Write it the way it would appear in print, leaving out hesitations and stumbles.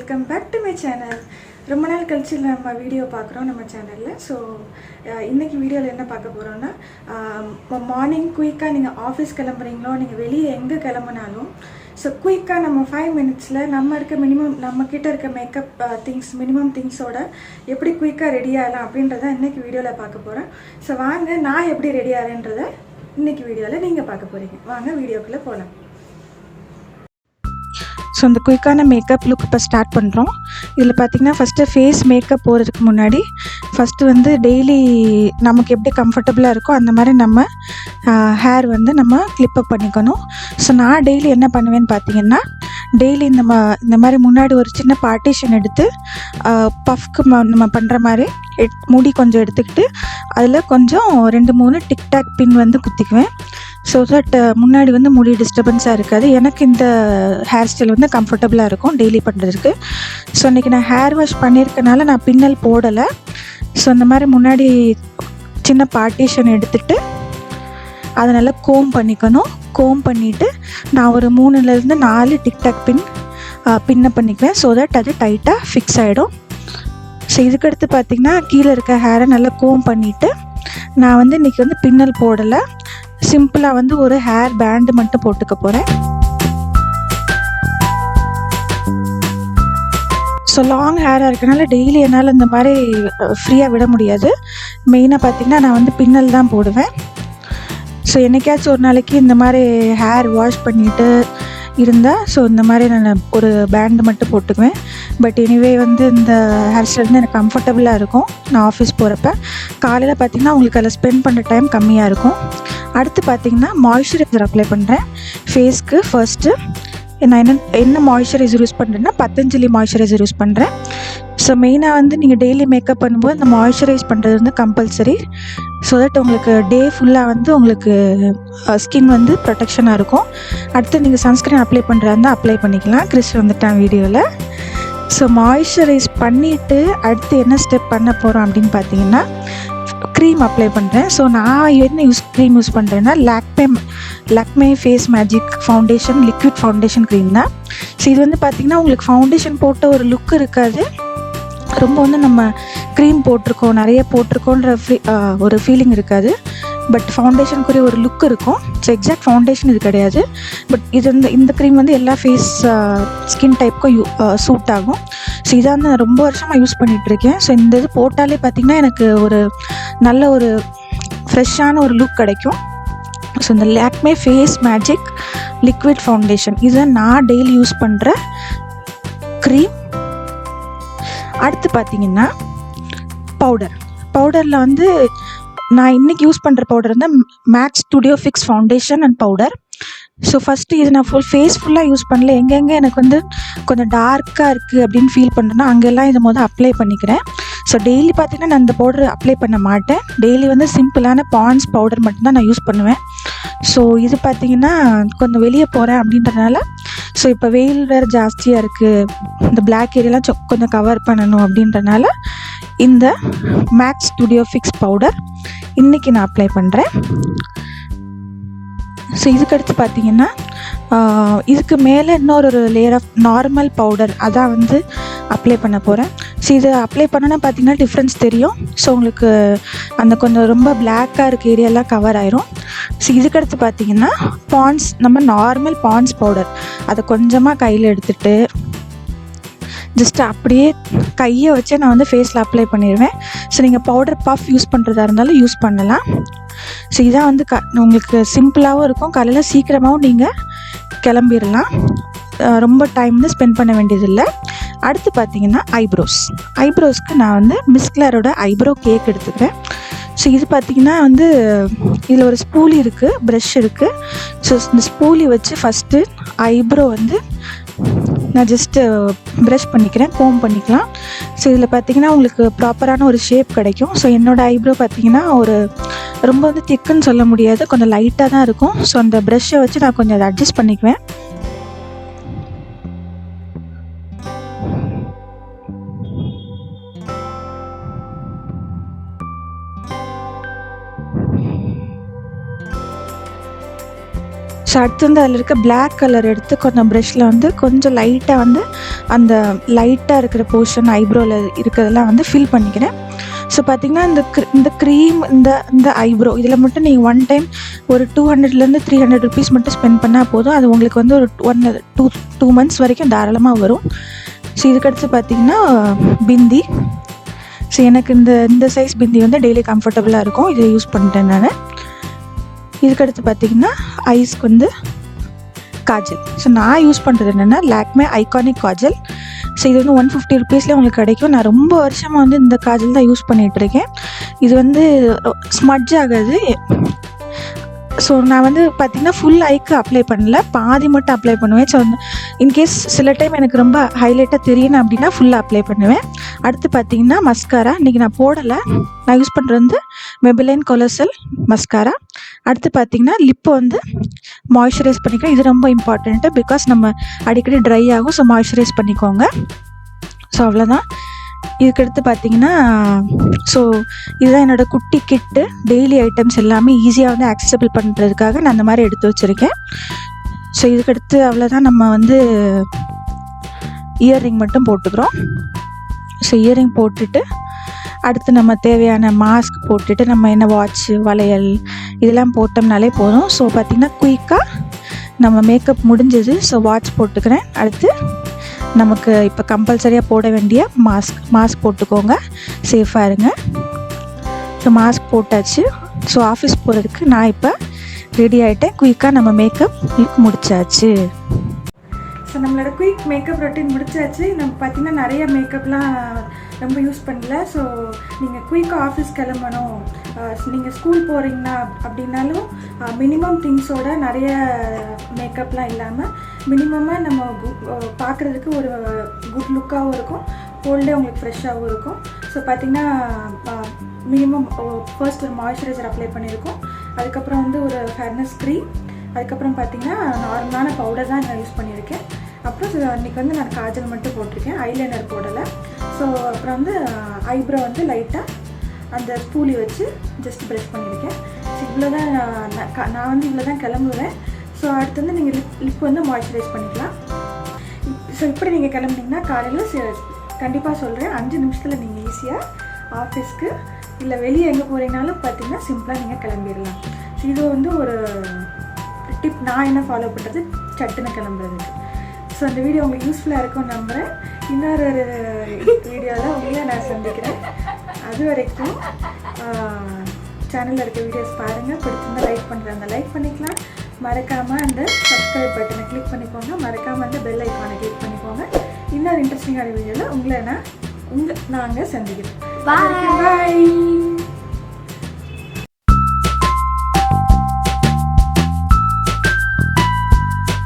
welcome back to my channel. ரொம்ப நாள் கழிச்சு நம்ம வீடியோ பார்க்குறோம் நம்ம சேனலில். ஸோ இன்றைக்கி வீடியோவில் என்ன பார்க்க போகிறோன்னா, மார்னிங் குயிக்காக நீங்கள் ஆஃபீஸ் கிளம்புறீங்களோ, நீங்கள் வெளியே எங்கே கிளம்புனாலும் ஸோ குயிக்காக நம்ம 5 minutesல நம்ம கிட்ட இருக்க மேக்கப் திங்ஸ் மினிமம் திங்ஸோட எப்படி குயிக்காக ரெடி ஆகலாம் அப்படின்றத இன்றைக்கி வீடியோவில் பார்க்க போகிறேன். ஸோ வாங்க, நான் எப்படி ரெடி ஆகிறேன்றதை இன்றைக்கி வீடியோவில் நீங்கள் பார்க்க போகிறீங்க. வாங்க வீடியோக்குள்ளே போகலாம். ஸோ இந்த குயிக்கான மேக்கப் லுக் இப்போ ஸ்டார்ட் பண்ணுறோம். இதில் பார்த்திங்கன்னா ஃபஸ்ட்டு ஃபேஸ் மேக்கப் போகிறதுக்கு முன்னாடி ஃபஸ்ட்டு டெய்லி நமக்கு எப்படி கம்ஃபர்டபுளாக இருக்கோ அந்த மாதிரி நம்ம ஹேர் நம்ம கிளிப்பப் பண்ணிக்கணும். ஸோ நான் டெய்லி என்ன பண்ணுவேன்னு பார்த்தீங்கன்னா, டெய்லி இந்த மாதிரி முன்னாடி ஒரு சின்ன பார்ட்டிஷன் எடுத்து பஃப்க்கு நம்ம பண்ணுற மாதிரி முடி கொஞ்சம் எடுத்துக்கிட்டு அதில் கொஞ்சம் 2-3 டிக்டாக் பின் குத்திக்குவேன். ஸோ தட் முன்னாடி முடி டிஸ்டர்பன்ஸாக இருக்காது. எனக்கு இந்த ஹேர் ஸ்டைல் கம்ஃபர்டபுளாக இருக்கும் டெய்லி பண்ணுறதுக்கு. ஸோ இன்றைக்கி நான் ஹேர் வாஷ் பண்ணியிருக்கனால நான் பின்னல் போடலை. ஸோ இந்த மாதிரி முன்னாடி சின்ன பார்ட்டிஷன் எடுத்துகிட்டு அதை நல்லா கோம் பண்ணிக்கணும். கோம் பண்ணிவிட்டு நான் ஒரு 3-4 டிக்டாக் பின்னை பண்ணிக்குவேன். ஸோ தட் அது டைட்டாக ஃபிக்ஸ் ஆகிடும். ஸோ இதுக்கடுத்து பார்த்திங்கன்னா கீழே இருக்க ஹேரை நல்லா கோம் பண்ணிவிட்டு நான் இன்றைக்கி பின்னல் போடலை. சிம்பிளாக ஒரு ஹேர் பேண்டு மட்டும் போட்டுக்க போகிறேன். ஸோ லாங் ஹேராக இருக்கனால டெய்லி என்னால் இந்த மாதிரி ஃப்ரீயாக விட முடியாது. மெயினாக பார்த்திங்கன்னா நான் பின்னல் தான் போடுவேன். ஸோ என்றைக்காச்சும் ஒரு நாளைக்கு இந்த மாதிரி ஹேர் வாஷ் பண்ணிவிட்டு இருந்தால் ஸோ இந்த மாதிரி நான் ஒரு பேண்டு மட்டும் போட்டுக்குவேன். பட் எனிவே இந்த ஹேர் ஸ்டைல் எனக்கு கம்ஃபர்டபுளாக இருக்கும். நான் ஆஃபீஸ் போகிறப்ப காலையில் பார்த்திங்கன்னா உங்களுக்கு அதில் ஸ்பெண்ட் பண்ணுற டைம் கம்மியாக இருக்கும். அடுத்து பார்த்திங்கன்னா மாய்ஸ்சரைசர் அப்ளை பண்ணுறேன் ஃபேஸ்க்கு. ஃபர்ஸ்ட்டு நான் என்ன மாய்ஸ்சரைசர் யூஸ் பண்ணுறேன்னா பத்தஞ்சலி மாய்ஸ்சரைசர் யூஸ் பண்ணுறேன். ஸோ மெயினாக நீங்கள் டெய்லி மேக்கப் பண்ணும்போது இந்த மாய்ஸ்சரைஸ் பண்ணுறது கம்பல்சரி. ஸோ தட் உங்களுக்கு டே ஃபுல்லாக உங்களுக்கு ஸ்கின் ப்ரொடெக்ஷனாக இருக்கும். அடுத்து நீங்கள் சன்ஸ்க்ரீன் அப்ளை பண்ணுறதா இருந்தால் அப்ளை பண்ணிக்கலாம். கிறிஸ் வந்துட்டான் வீடியோவில். ஸோ மாய்ஸ்சரைஸ் பண்ணிவிட்டு அடுத்து என்ன ஸ்டெப் பண்ண போகிறோம் அப்படின்னு பார்த்தீங்கன்னா, க்ரீம் அப்ளை பண்ணுறேன். ஸோ நான் என்ன க்ரீம் யூஸ் பண்ணுறேன்னா Lakme face magic foundation liquid foundation cream தான். ஸோ இது பார்த்திங்கன்னா உங்களுக்கு ஃபவுண்டேஷன் போட்ட ஒரு லுக் இருக்காது. ரொம்ப நம்ம க்ரீம் போட்டிருக்கோம் நிறைய போட்டிருக்கோன்ற ஒரு ஃபீலிங் இருக்காது. பட் ஃபவுண்டேஷனுக்குரிய ஒரு லுக் இருக்கும். ஸோ எக்ஸாக்ட் ஃபவுண்டேஷன் இது கிடையாது. பட் இது இந்த க்ரீம் எல்லா ஃபேஸ் ஸ்கின் டைப்புக்கும் சூட் ஆகும். ஸோ இதான் நான் ரொம்ப வருஷமாக யூஸ் பண்ணிகிட்ருக்கேன். ஸோ இந்த இது போட்டாலே பார்த்திங்கன்னா எனக்கு ஒரு நல்ல ஒரு ஃப்ரெஷ்ஷான ஒரு லுக் கிடைக்கும். ஸோ இந்த Lakme face magic liquid foundation இதை நான் டெய்லி யூஸ் பண்ணுற க்ரீம். அடுத்து பார்த்திங்கன்னா பவுடரில் நான் இன்றைக்கி யூஸ் பண்ணுற powder MAC's studio fix foundation and powder. So first இது நான் ஃபேஸ் ஃபுல்லாக யூஸ் பண்ணல. எங்கெங்கே எனக்கு கொஞ்சம் டார்க்காக இருக்குது அப்படின்னு ஃபீல் பண்ணுறேன்னா அங்கெல்லாம் இதை அப்ளை பண்ணிக்கிறேன். ஸோ டெய்லி பார்த்திங்கன்னா நான் இந்த பவுடர் அப்ளை பண்ண மாட்டேன். டெய்லி சிம்பிளான பாண்ட்ஸ் பவுடர் மட்டும்தான் நான் யூஸ் பண்ணுவேன். ஸோ இது பார்த்திங்கன்னா கொஞ்சம் வெளியே போகிறேன் அப்படின்றதுனால, ஸோ இப்போ வெயில் வேறு ஜாஸ்தியாக இருக்குது, இந்த பிளாக் ஏரியாலாம் கொஞ்சம் கவர் பண்ணணும் அப்படின்றனால இந்த மேக்ஸ் ஸ்டுடியோ ஃபிக்ஸ் பவுடர் இன்றைக்கி நான் அப்ளை பண்ணுறேன். ஸோ இதுக்கடுத்து பார்த்திங்கன்னா இதுக்கு மேலே இன்னொரு லேயர் ஆஃப் நார்மல் பவுடர் அதான் அப்ளை பண்ண போகிறேன். ஸோ இது அப்ளை பண்ணோன்னா பார்த்திங்கன்னா டிஃப்ரென்ஸ் தெரியும். ஸோ உங்களுக்கு அந்த கொஞ்சம் ரொம்ப பிளாக்காக இருக்க ஏரியாலாம் கவர் ஆயிரும். ஸோ இதுக்கடுத்து பார்த்திங்கன்னா நம்ம நார்மல் பாண்ட்ஸ் பவுடர் அதை கொஞ்சமாக கையில் எடுத்துகிட்டு ஜஸ்ட் அப்படியே கையை வச்சு நான் ஃபேஸில் அப்ளை பண்ணிடுவேன். ஸோ நீங்கள் பவுடர் பஃப் யூஸ் பண்ணுறதா இருந்தாலும் யூஸ் பண்ணலாம். ஸோ இதான் உங்களுக்கு சிம்பிளாகவும் இருக்கும். காலையில் சீக்கிரமாகவும் நீங்கள் கிளம்பிடலாம். ரொம்ப டைம் ஸ்பெண்ட் பண்ண வேண்டியதில்லை. அடுத்து பார்த்திங்கன்னா ஐப்ரோஸ்க்கு நான் மிஸ் கிளேரோட ஐப்ரோ கேக் எடுத்துக்கிறேன். ஸோ இது பார்த்திங்கன்னா இதில் ஒரு ஸ்பூலி இருக்குது, ப்ரஷ் இருக்குது. ஸோ இந்த ஸ்பூலி வச்சு ஃபஸ்ட்டு ஐப்ரோ நான் ஜஸ்ட்டு ப்ரஷ் பண்ணிக்கிறேன், கோம் பண்ணிக்கலாம். ஸோ இதில் பார்த்திங்கன்னா உங்களுக்கு ப்ராப்பரான ஒரு ஷேப் கிடைக்கும். ஸோ என்னோடய ஐப்ரோ பார்த்திங்கன்னா ஒரு ரொம்ப திக்குன்னு சொல்ல முடியாது, கொஞ்சம் லைட்டாக தான் இருக்கும். ஸோ அந்த ப்ரஷ்ஷை வச்சு நான் கொஞ்சம் அதை அட்ஜஸ்ட் பண்ணிக்குவேன். ஸோ அடுத்து வந்து அதில் இருக்க பிளாக் கலர் எடுத்து கொஞ்சம் ப்ரஷில் வந்து கொஞ்சம் லைட்டாக வந்து அந்த லைட்டாக இருக்கிற போர்ஷன் ஐப்ரோவில் இருக்கிறதெல்லாம் வந்து ஃபில் பண்ணிக்கிறேன். ஸோ பார்த்திங்கன்னா இந்த க்ரீம் இந்த ஐப்ரோ இதில் மட்டும் நீங்கள் ஒன் டைம் ஒரு 200 to 300 rupees மட்டும் ஸ்பெண்ட் பண்ணால் போதும். அது உங்களுக்கு வந்து ஒரு 2 months வரைக்கும் தாராளமாக வரும். ஸோ இதுக்கடுத்து பார்த்திங்கன்னா பிந்தி. ஸோ எனக்கு இந்த சைஸ் பிந்தி வந்து டெய்லி கம்ஃபர்டபுளாக இருக்கும். இதை யூஸ் பண்ணிட்டேன் நான். இதுக்கடுத்து பார்த்திங்கன்னா ஐஸ்க்கு வந்து காஜல். ஸோ நான் யூஸ் பண்ணுறது என்னென்னா லாக்மே ஐகானிக் காஜல். ஸோ இது வந்து 150 rupeesலேயே உங்களுக்கு கிடைக்கும். நான் ரொம்ப வருஷமாக வந்து இந்த காஜல் தான் யூஸ் பண்ணிகிட்ருக்கேன். இது வந்து ஸ்மட்ஜ் ஆகாது. ஸோ நான் வந்து பார்த்திங்கன்னா ஃபுல் ஐக்கு அப்ளை பண்ணல, பாதி மட்டும் அப்ளை பண்ணுவேன். ஸோ இன்கேஸ் சில டைம் எனக்கு ரொம்ப ஹைலைட்டாக தெரியணும் அப்படின்னா ஃபுல்லாக அப்ளை பண்ணுவேன். அடுத்து பார்த்திங்கன்னா மஸ்காரா. இன்றைக்கி நான் போடலை. நான் யூஸ் பண்ணுறது வந்து மெபிலைன் கொலசல் மஸ்காரா. அடுத்து பார்த்திங்கன்னா லிப்பை வந்து மாய்ஸ்சரைஸ் பண்ணிக்கிறேன். இது ரொம்ப இம்பார்ட்டண்ட்டு, பிகாஸ் நம்ம அடிக்கடி ட்ரை ஆகும். ஸோ மாய்ஸ்சரைஸ் பண்ணிக்கோங்க. ஸோ அவ்வளோதான். இதுக்கடுத்து பார்த்திங்கன்னா ஸோ இதுதான் என்னோடய குட்டி கிட்டு. டெய்லி ஐட்டம்ஸ் எல்லாமே ஈஸியாக வந்து ஆக்சசபிள் பண்ணுறதுக்காக நான் அந்த மாதிரி எடுத்து வச்சுருக்கேன். ஸோ இதுக்கடுத்து அவ்வளோதான். நம்ம வந்து இயர்ரிங் மட்டும் போட்டுக்கிறோம். ஸோ இயர்ரிங் போட்டுட்டு அடுத்து நம்ம தேவையான மாஸ்க் போட்டுட்டு நம்ம என்ன வாட்ச்சு வளையல் இதெல்லாம் போட்டோம்னாலே போதும். ஸோ பார்த்திங்கன்னா குயிக்காக நம்ம மேக்கப் முடிஞ்சது. ஸோ வாட்ச் போட்டுக்கிறேன். அடுத்து நமக்கு இப்போ கம்பல்சரியாக போட வேண்டிய மாஸ்க் போட்டுக்கோங்க, சேஃபாக இருங்க. ஸோ மாஸ்க் போட்டாச்சு. ஸோ ஆஃபீஸ் போகிறதுக்கு நான் இப்போ ரெடி ஆகிட்டேன். குயிக்காக நம்ம மேக்கப் முடிச்சாச்சு. ஸோ நம்மளோட குயிக் மேக்கப் ரொட்டீன் முடிச்சாச்சு. நம்ம பார்த்திங்கன்னா நிறைய மேக்கப்லாம் ரொம்ப யூஸ் பண்ணல. ஸோ நீங்கள் குயிக்காக ஆஃபீஸ் கிளம்பணும், நீங்கள் ஸ்கூல் போகிறீங்கன்னா அப்படின்னாலும் மினிமம் திங்ஸோட நிறைய மேக்கப்லாம் இல்லாமல் மினிமமாக நம்ம பார்க்குறதுக்கு ஒரு குட் லுக்காகவும் இருக்கும், ஹோல்டே உங்களுக்கு ஃப்ரெஷ்ஷாகவும் இருக்கும். ஸோ பார்த்திங்கன்னா மினிமம் ஃபர்ஸ்ட் ஒரு மாய்ஸ்சரைசர் அப்ளை பண்ணியிருக்கோம். அதுக்கப்புறம் வந்து ஒரு ஃபேர்னஸ் க்ரீம், அதுக்கப்புறம் பார்த்திங்கன்னா நார்மலான பவுடர் தான் நான் யூஸ் பண்ணியிருக்கேன். அப்புறம் இன்றைக்கி வந்து நான் காஜல் மட்டும் போட்டிருக்கேன், ஐலைனர் போடலை. ஸோ அப்புறம் வந்து ஐப்ரோ வந்து லைட்டாக அந்த ஸ்பூலி வச்சு ஜஸ்ட் ப்ரெஷ் பண்ணியிருக்கேன். ஸோ இவ்வளோ தான் நான் வந்து இவ்வளோ தான் கிளம்புவேன். ஸோ அடுத்து வந்து நீங்கள் லிப் வந்து மாய்ஸ்சரைஸ் பண்ணிக்கலாம். ஸோ இப்படி நீங்கள் கிளம்புனீங்கன்னா காலையில் கண்டிப்பாக சொல்கிறேன் 5 நிமிஷத்தில் நீங்கள் ஈஸியாக ஆஃபீஸ்க்கு இல்லை வெளியே எங்கே போகிறீங்கனாலும் பார்த்தீங்கன்னா சிம்பிளாக நீங்கள் கிளம்பிடலாம். ஸோ இது வந்து ஒரு டிப் நான் என்ன ஃபாலோ பண்ணுறது சட்டுன்னு கிளம்புறதுக்கு. ஸோ அந்த வீடியோ உங்களுக்கு யூஸ்ஃபுல்லாக இருக்கும்னு நம்புகிறேன். இன்னொரு வீடியோவில் உங்களை நான் சந்திக்கிறேன். அது வரைக்கும் சேனலில் இருக்க வீடியோஸ் பாருங்கள். பிடிச்சிருந்தால் லைக் பண்ணுறாங்க லைக் பண்ணிக்கலாம். மறக்காமல் அந்த சப்ஸ்கிரைப் பட்டனை கிளிக் பண்ணிக்கோங்க. மறக்காமல் அந்த பெல் ஐக்கானை கிளிக் பண்ணிக்கோங்க. இன்னொரு இன்ட்ரெஸ்டிங்கான வீடியோவில் உங்களை நாங்கள் சந்திக்கிறோம். பாய்.